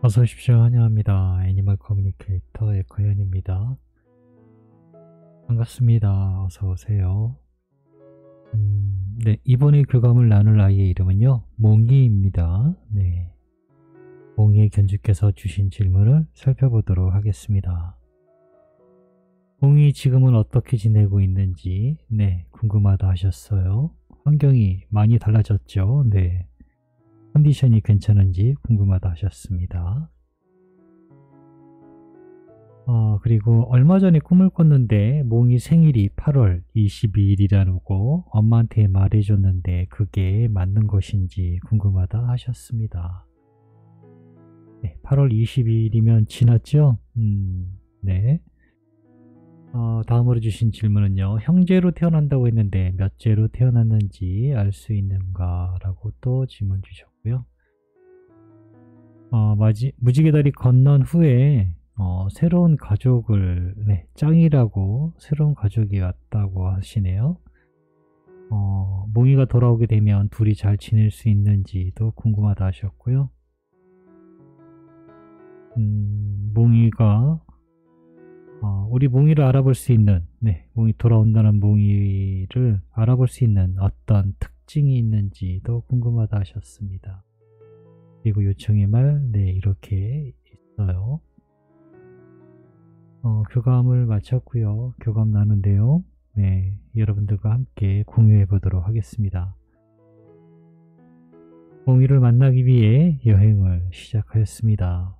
어서 오십시오. 환영합니다. 애니멀 커뮤니케이터 에코현입니다. 반갑습니다. 어서 오세요. 네, 이번에 교감을 나눌 아이의 이름은요, 몽이입니다. 네, 몽이의 견주께서 주신 질문을 살펴보도록 하겠습니다. 몽이 지금은 어떻게 지내고 있는지, 네, 궁금하다 하셨어요. 환경이 많이 달라졌죠? 네, 컨디션이 괜찮은지 궁금하다 하셨습니다. 그리고 얼마 전에 꿈을 꿨는데 몽이 생일이 8월 22일이라고 엄마한테 말해줬는데 그게 맞는 것인지 궁금하다 하셨습니다. 네, 8월 22일이면 지났죠? 네. 다음으로 주신 질문은요. 형제로 태어난다고 했는데 몇째로 태어났는지 알 수 있는가? 라고 또 질문 주셨고요. 무지개다리 건넌 후에 새로운 가족을, 네, 짱이라고 새로운 가족이 왔다고 하시네요. 몽이가 돌아오게 되면 둘이 잘 지낼 수 있는지도 궁금하다 하셨고요. 몽이가 우리 몽이를 알아볼 수 있는, 네, 몽이 돌아온다는 몽이를 알아볼 수 있는 어떤 특징이 있는지도 궁금하다 하셨습니다. 그리고 요청의 말, 네, 이렇게 있어요. 교감을 마쳤고요. 교감 나눈데요. 네, 여러분들과 함께 공유해 보도록 하겠습니다. 몽이를 만나기 위해 여행을 시작하였습니다.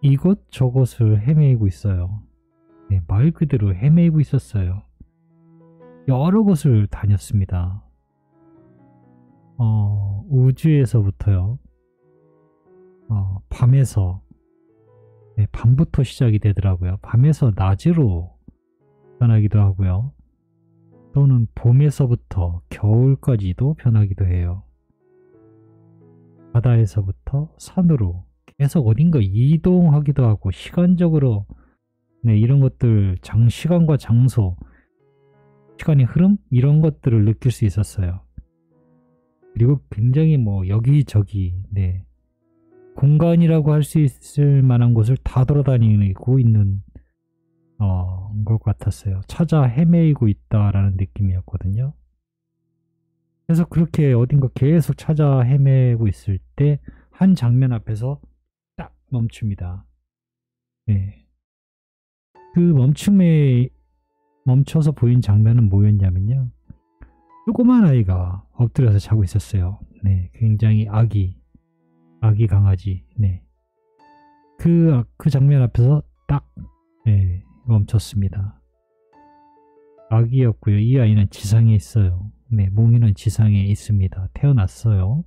이곳 저곳을 헤매고 있어요. 네, 말 그대로 헤매고 있었어요. 여러 곳을 다녔습니다. 우주에서부터요. 밤에서, 네, 밤부터 시작이 되더라고요. 밤에서 낮으로 변하기도 하고요. 또는 봄에서부터 겨울까지도 변하기도 해요. 바다에서부터 산으로 계속 어딘가 이동하기도 하고 시간적으로, 네, 이런 것들, 시간과 장소, 시간의 흐름 이런 것들을 느낄 수 있었어요. 그리고 굉장히 여기저기, 네, 공간이라고 할 수 있을 만한 곳을 다 돌아다니고 있는 것 같았어요. 찾아 헤매이고 있다라는 느낌이었거든요. 그래서 그렇게 어딘가 계속 찾아 헤매고 있을 때 한 장면 앞에서 딱 멈춥니다. 네. 그 멈춰서 보인 장면은 뭐였냐면요. 조그만 아이가 엎드려서 자고 있었어요. 네, 굉장히 아기 강아지. 네. 그 장면 앞에서 딱, 네, 멈췄습니다. 아기였고요. 이 아이는 지상에 있어요. 네, 몽이는 지상에 있습니다. 태어났어요.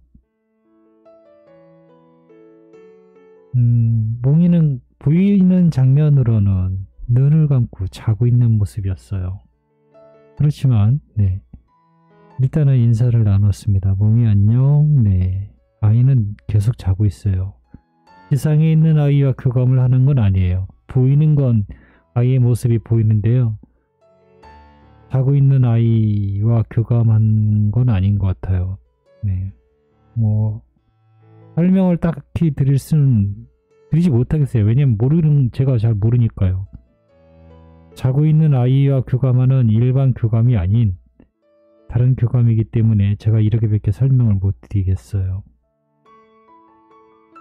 몽이는 보이는 장면으로는 눈을 감고 자고 있는 모습이었어요. 그렇지만, 네, 일단은 인사를 나눴습니다. 몽이 안녕. 네, 아이는 계속 자고 있어요. 지상에 있는 아이와 교감을 하는 건 아니에요. 보이는 건 아이의 모습이 보이는데요. 자고 있는 아이와 교감한 건 아닌 것 같아요. 네, 설명을 딱히 드리지 못하겠어요. 왜냐면 제가 잘 모르니까요. 자고 있는 아이와 교감하는 일반 교감이 아닌 다른 교감이기 때문에 제가 이렇게밖에 설명을 못 드리겠어요.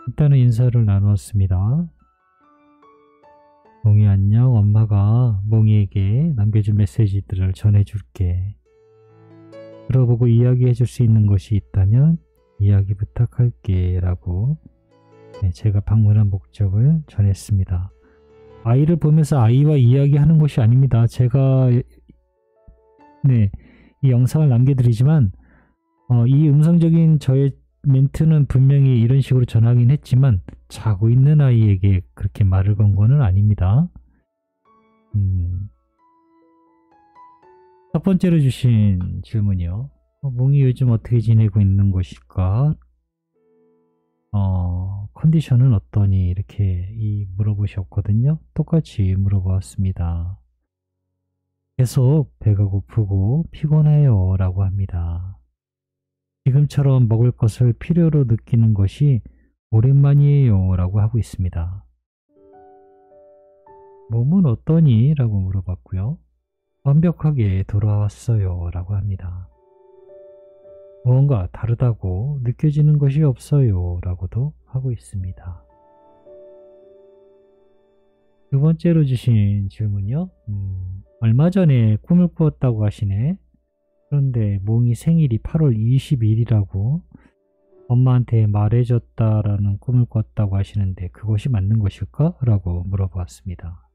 일단은 인사를 나누었습니다. 몽이 안녕. 엄마가 몽이에게 남겨준 메시지들을 전해줄게. 들어보고 이야기해줄 수 있는 것이 있다면 이야기 부탁할게 라고, 네, 제가 방문한 목적을 전했습니다. 아이를 보면서 아이와 이야기하는 것이 아닙니다. 제가, 네, 이 영상을 남겨드리지만 이 음성적인 저의 멘트는 분명히 이런 식으로 전하긴 했지만 자고 있는 아이에게 그렇게 말을 건 거는 아닙니다. 첫 번째로 주신 질문이요. 몽이 요즘 어떻게 지내고 있는 것일까? 컨디션은 어떠니? 이렇게 물어보셨거든요. 똑같이 물어보았습니다. 계속 배가 고프고 피곤해요 라고 합니다. 지금처럼 먹을 것을 필요로 느끼는 것이 오랜만이에요 라고 하고 있습니다. 몸은 어떠니? 라고 물어봤고요. 완벽하게 돌아왔어요 라고 합니다. 무언가 다르다고 느껴지는 것이 없어요 라고도 하고 있습니다. 두 번째로 주신 질문요. 얼마 전에 꿈을 꾸었다고 하시네. 그런데 몽이 생일이 8월 20일이라고 엄마한테 말해줬다라는 꿈을 꿨다고 하시는데 그것이 맞는 것일까? 라고 물어보았습니다.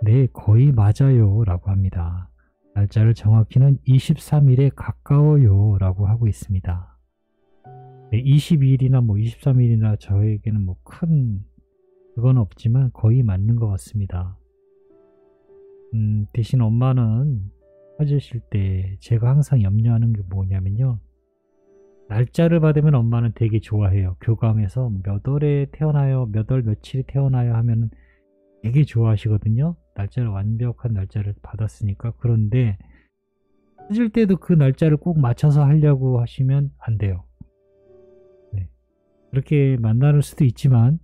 네, 거의 맞아요 라고 합니다. 날짜를 정확히는 23일에 가까워요 라고 하고 있습니다. 네, 22일이나 23일이나 저에게는 큰 그건 없지만 거의 맞는 것 같습니다. 대신 엄마는 찾으실 때 제가 항상 염려하는 게 뭐냐면요. 날짜를 받으면 엄마는 되게 좋아해요. 교감해서 몇 월에 태어나요, 몇 월 며칠이 태어나요 하면은 되게 좋아하시거든요. 날짜를 완벽한 날짜를 받았으니까. 그런데 찾을 때도 그 날짜를 꼭 맞춰서 하려고 하시면 안 돼요. 네. 그렇게 만날 수도 있지만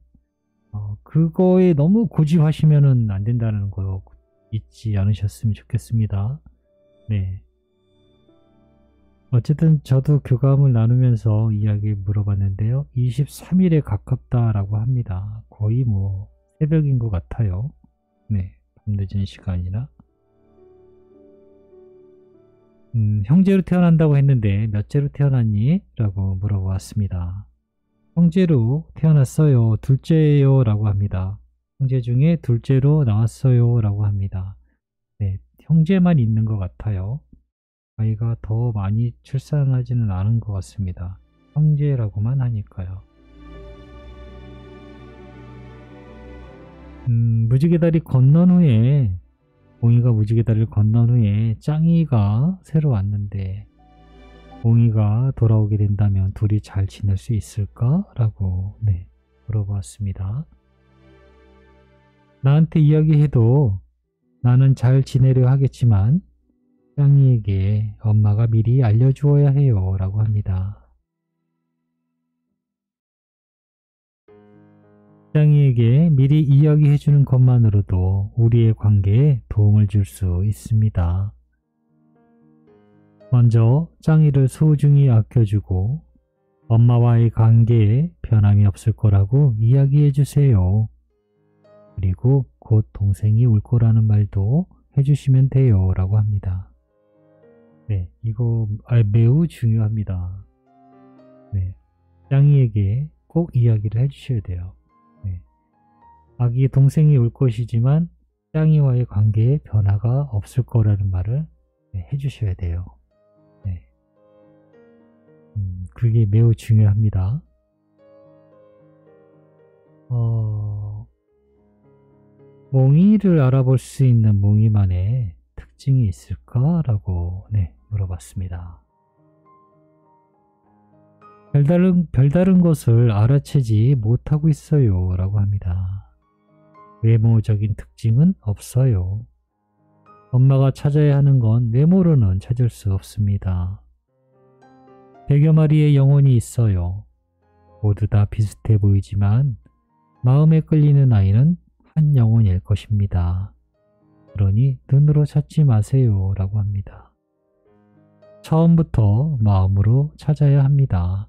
그거에 너무 고집하시면은 안 된다는 거 잊지 않으셨으면 좋겠습니다. 네. 어쨌든 저도 교감을 나누면서 이야기 물어봤는데요. 23일에 가깝다라고 합니다. 거의 새벽인 것 같아요. 네. 밤늦은 시간이나. 형제로 태어난다고 했는데 몇째로 태어났니? 라고 물어보았습니다. 형제로 태어났어요. 둘째예요. 라고 합니다. 형제 중에 둘째로 나왔어요. 라고 합니다. 네, 형제만 있는 것 같아요. 아이가 더 많이 출산하지는 않은 것 같습니다. 형제라고만 하니까요. 무지개다리 건넌 후에 몽이가 무지개다리를 건넌 후에 짱이가 새로 왔는데 몽이가 돌아오게 된다면 둘이 잘 지낼 수 있을까? 라고 물어봤습니다. 나한테 이야기해도 나는 잘 지내려 하겠지만 짱이에게 엄마가 미리 알려주어야 해요 라고 합니다. 짱이에게 미리 이야기해주는 것만으로도 우리의 관계에 도움을 줄 수 있습니다. 먼저 짱이를 소중히 아껴주고 엄마와의 관계에 변함이 없을 거라고 이야기해주세요. 그리고 곧 동생이 올 거라는 말도 해주시면 돼요 라고 합니다. 네, 이거 매우 중요합니다. 네, 짱이에게 꼭 이야기를 해주셔야 돼요. 네, 아기 동생이 올 것이지만 짱이와의 관계에 변화가 없을 거라는 말을 해주셔야 돼요. 네, 그게 매우 중요합니다. 몽이를 알아볼 수 있는 몽이만의 특징이 있을까? 라고 물어봤습니다. 별다른 것을 알아채지 못하고 있어요 라고 합니다. 외모적인 특징은 없어요. 엄마가 찾아야 하는 건 외모로는 찾을 수 없습니다. 100여 마리의 영혼이 있어요. 모두 다 비슷해 보이지만 마음에 끌리는 아이는 한 영혼일 것입니다. 그러니 눈으로 찾지 마세요 라고 합니다. 처음부터 마음으로 찾아야 합니다.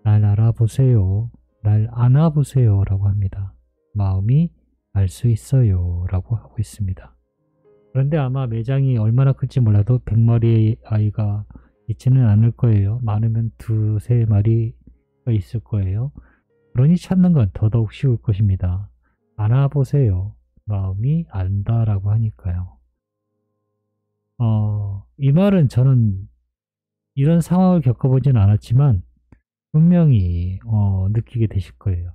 날 알아보세요. 날 안아보세요 라고 합니다. 마음이 알 수 있어요 라고 하고 있습니다. 그런데 아마 매장이 얼마나 클지 몰라도 100마리의 아이가 있지는 않을 거예요. 많으면 2~3마리가 있을 거예요. 그러니 찾는 건 더더욱 쉬울 것입니다. 안아보세요. 마음이 안다라고 하니까요. 이 말은 저는 이런 상황을 겪어보진 않았지만 분명히 느끼게 되실 거예요.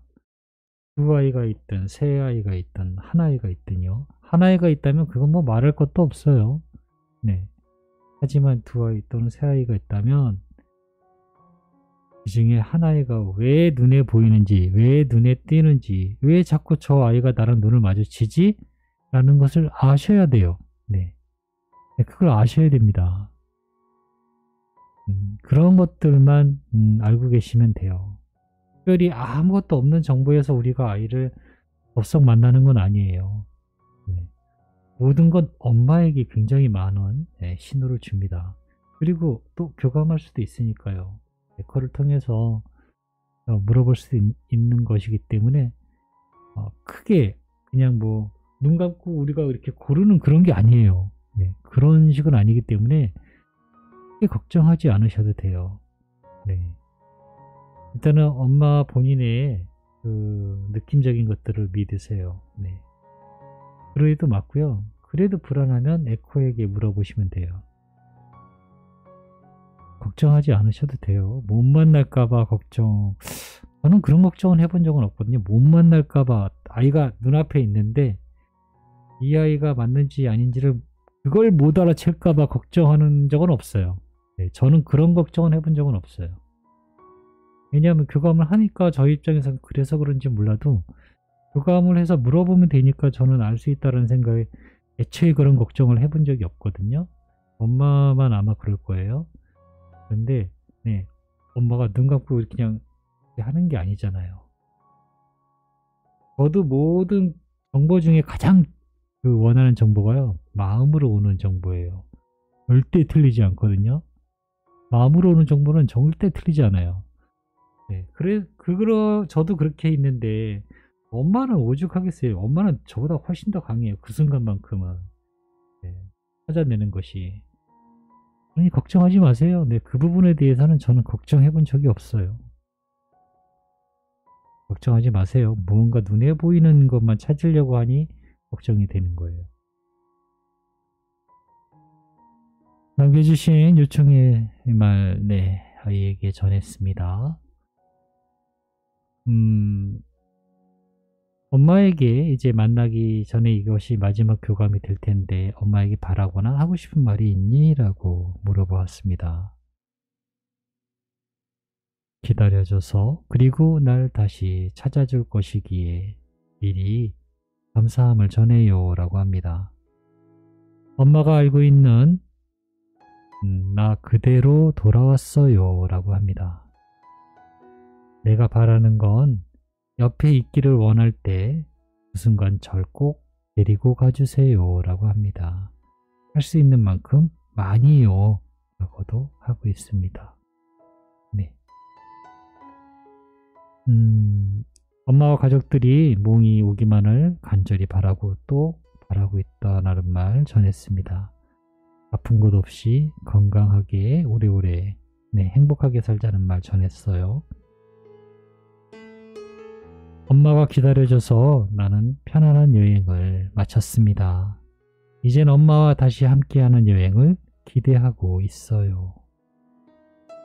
두 아이가 있든 세 아이가 있든 한 아이가 있든요. 한 아이가 있다면 그건 말할 것도 없어요. 네. 하지만 두 아이 또는 세 아이가 있다면 그 중에 한 아이가 왜 눈에 보이는지, 왜 눈에 띄는지, 왜 자꾸 저 아이가 나랑 눈을 마주치지? 라는 것을 아셔야 돼요. 네. 그걸 아셔야 됩니다. 그런 것들만 알고 계시면 돼요. 특별히 아무것도 없는 정보에서 우리가 아이를 덥석 만나는 건 아니에요. 네. 모든 건 엄마에게 굉장히 많은 신호를 줍니다. 그리고 또 교감할 수도 있으니까요. 에코를 통해서 물어볼 수 있는 것이기 때문에 크게 그냥 뭐 눈 감고 우리가 이렇게 고르는 그런 게 아니에요. 네, 그런 식은 아니기 때문에 크게 걱정하지 않으셔도 돼요. 네. 일단은 엄마 본인의 그 느낌적인 것들을 믿으세요. 네. 그래도 맞고요. 그래도 불안하면 에코에게 물어보시면 돼요. 걱정하지 않으셔도 돼요. 못 만날까봐 걱정. 저는 그런 걱정은 해본 적은 없거든요. 못 만날까봐 아이가 눈앞에 있는데 이 아이가 맞는지 아닌지를 그걸 못 알아챌까봐 걱정하는 적은 없어요. 네, 저는 그런 걱정은 해본 적은 없어요. 왜냐하면 교감을 하니까 저희 입장에서는 그래서 그런지 몰라도 교감을 해서 물어보면 되니까 저는 알 수 있다는 생각에 애초에 그런 걱정을 해본 적이 없거든요. 엄마만 아마 그럴 거예요. 그런데 네, 엄마가 눈 감고 그냥 하는 게 아니잖아요. 저도 모든 정보 중에 가장 그 원하는 정보가요. 마음으로 오는 정보예요. 절대 틀리지 않거든요. 마음으로 오는 정보는 절대 틀리지 않아요. 네, 저도 그렇게 있는데 엄마는 오죽하겠어요. 엄마는 저보다 훨씬 더 강해요. 그 순간만큼은. 네, 찾아내는 것이. 아니, 걱정하지 마세요. 네, 그 부분에 대해서는 저는 걱정해 본 적이 없어요. 걱정하지 마세요. 무언가 눈에 보이는 것만 찾으려고 하니 걱정이 되는 거예요. 남겨주신 요청의 말, 네, 아이에게 전했습니다. 엄마에게 이제 만나기 전에 이것이 마지막 교감이 될 텐데 엄마에게 바라거나 하고 싶은 말이 있니? 라고 물어보았습니다. 기다려줘서 그리고 날 다시 찾아줄 것이기에 미리 감사함을 전해요 라고 합니다. 엄마가 알고 있는 나 그대로 돌아왔어요 라고 합니다. 내가 바라는 건 옆에 있기를 원할 때 그 순간 절 꼭 데리고 가주세요 라고 합니다. 할 수 있는 만큼 많이요 라고도 하고 있습니다. 네. 엄마와 가족들이 몽이 오기만을 간절히 바라고 또 바라고 있다는 말 전했습니다. 아픈 곳 없이 건강하게 오래오래 행복하게 살자는 말 전했어요. 엄마가 기다려줘서 나는 편안한 여행을 마쳤습니다. 이젠 엄마와 다시 함께하는 여행을 기대하고 있어요.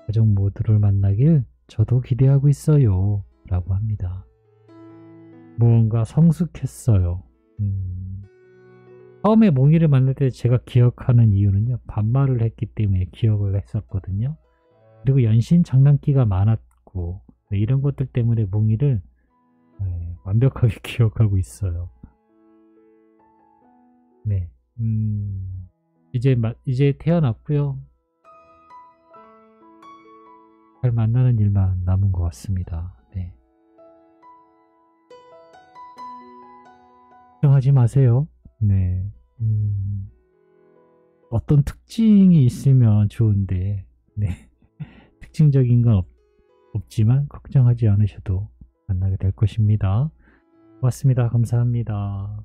가족 모두를 만나길 저도 기대하고 있어요 라고 합니다. 무언가 성숙했어요. 처음에 몽이를 만날 때 제가 기억하는 이유는요. 반말을 했기 때문에 기억을 했었거든요. 그리고 연신 장난기가 많았고 이런 것들 때문에 몽이를 완벽하게 기억하고 있어요. 네, 이제 태어났고요. 잘 만나는 일만 남은 것 같습니다. 네. 걱정하지 마세요. 네, 어떤 특징이 있으면 좋은데, 네, 특징적인 건 없지만 걱정하지 않으셔도 만나게 될 것입니다. 고맙습니다. 감사합니다.